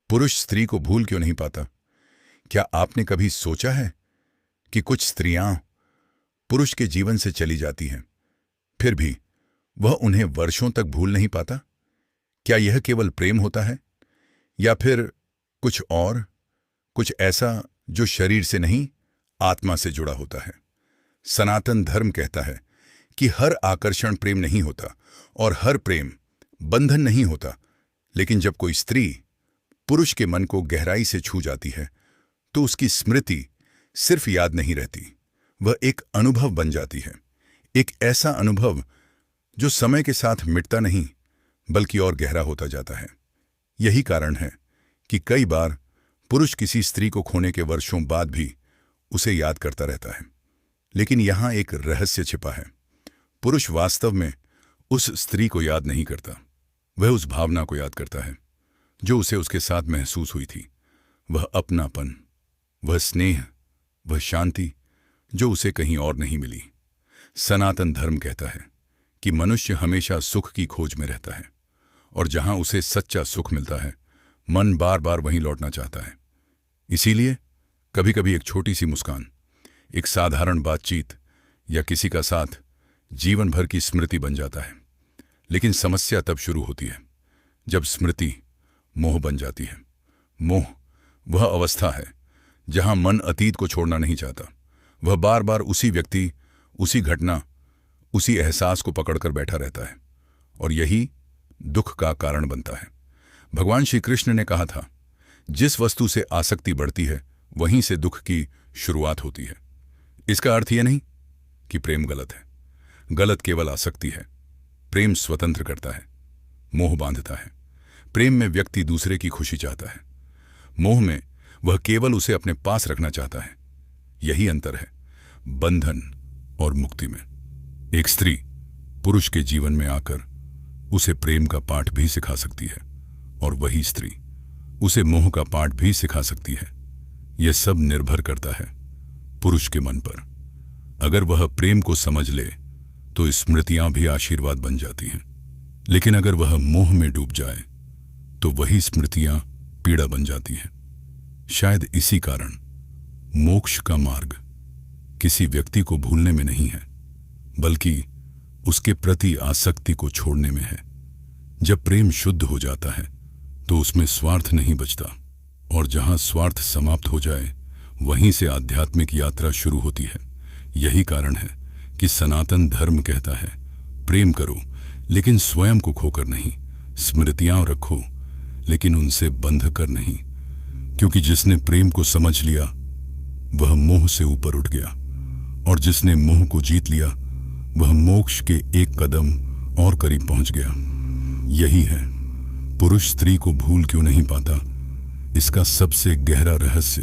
पुरुष स्त्री को भूल क्यों नहीं पाता? क्या आपने कभी सोचा है कि कुछ स्त्रियां पुरुष के जीवन से चली जाती हैं, फिर भी वह उन्हें वर्षों तक भूल नहीं पाता? क्या यह केवल प्रेम होता है, या फिर कुछ और, कुछ ऐसा जो शरीर से नहीं, आत्मा से जुड़ा होता है? सनातन धर्म कहता है कि हर आकर्षण प्रेम नहीं होता और हर प्रेम बंधन नहीं होता। लेकिन जब कोई स्त्री पुरुष के मन को गहराई से छू जाती है, तो उसकी स्मृति सिर्फ याद नहीं रहती, वह एक अनुभव बन जाती है। एक ऐसा अनुभव जो समय के साथ मिटता नहीं, बल्कि और गहरा होता जाता है। यही कारण है कि कई बार पुरुष किसी स्त्री को खोने के वर्षों बाद भी उसे याद करता रहता है। लेकिन यहां एक रहस्य छिपा है। पुरुष वास्तव में उस स्त्री को याद नहीं करता, वह उस भावना को याद करता है जो उसे उसके साथ महसूस हुई थी। वह अपनापन, वह स्नेह, वह शांति जो उसे कहीं और नहीं मिली। सनातन धर्म कहता है कि मनुष्य हमेशा सुख की खोज में रहता है, और जहां उसे सच्चा सुख मिलता है, मन बार बार वहीं लौटना चाहता है। इसीलिए कभी कभी एक छोटी सी मुस्कान, एक साधारण बातचीत या किसी का साथ जीवन भर की स्मृति बन जाता है। लेकिन समस्या तब शुरू होती है जब स्मृति मोह बन जाती है। मोह वह अवस्था है जहां मन अतीत को छोड़ना नहीं चाहता। वह बार बार उसी व्यक्ति, उसी घटना, उसी एहसास को पकड़कर बैठा रहता है, और यही दुख का कारण बनता है। भगवान श्री कृष्ण ने कहा था, जिस वस्तु से आसक्ति बढ़ती है वहीं से दुख की शुरुआत होती है। इसका अर्थ यह नहीं कि प्रेम गलत है। गलत केवल आसक्ति है। प्रेम स्वतंत्र करता है, मोह बांधता है। प्रेम में व्यक्ति दूसरे की खुशी चाहता है, मोह में वह केवल उसे अपने पास रखना चाहता है। यही अंतर है बंधन और मुक्ति में। एक स्त्री पुरुष के जीवन में आकर उसे प्रेम का पाठ भी सिखा सकती है, और वही स्त्री उसे मोह का पाठ भी सिखा सकती है। यह सब निर्भर करता है पुरुष के मन पर। अगर वह प्रेम को समझ ले तो स्मृतियां भी आशीर्वाद बन जाती हैं, लेकिन अगर वह मोह में डूब जाए तो वही स्मृतियां पीड़ा बन जाती हैं। शायद इसी कारण मोक्ष का मार्ग किसी व्यक्ति को भूलने में नहीं है, बल्कि उसके प्रति आसक्ति को छोड़ने में है। जब प्रेम शुद्ध हो जाता है तो उसमें स्वार्थ नहीं बचता, और जहां स्वार्थ समाप्त हो जाए वहीं से आध्यात्मिक यात्रा शुरू होती है। यही कारण है कि सनातन धर्म कहता है, प्रेम करो लेकिन स्वयं को खोकर नहीं। स्मृतियां रखो लेकिन उनसे बंध कर नहीं, क्योंकि जिसने प्रेम को समझ लिया वह मोह से ऊपर उठ गया, और जिसने मोह को जीत लिया वह मोक्ष के एक कदम और करीब पहुंच गया। यही है पुरुष स्त्री को भूल क्यों नहीं पाता। इसका सबसे गहरा रहस्य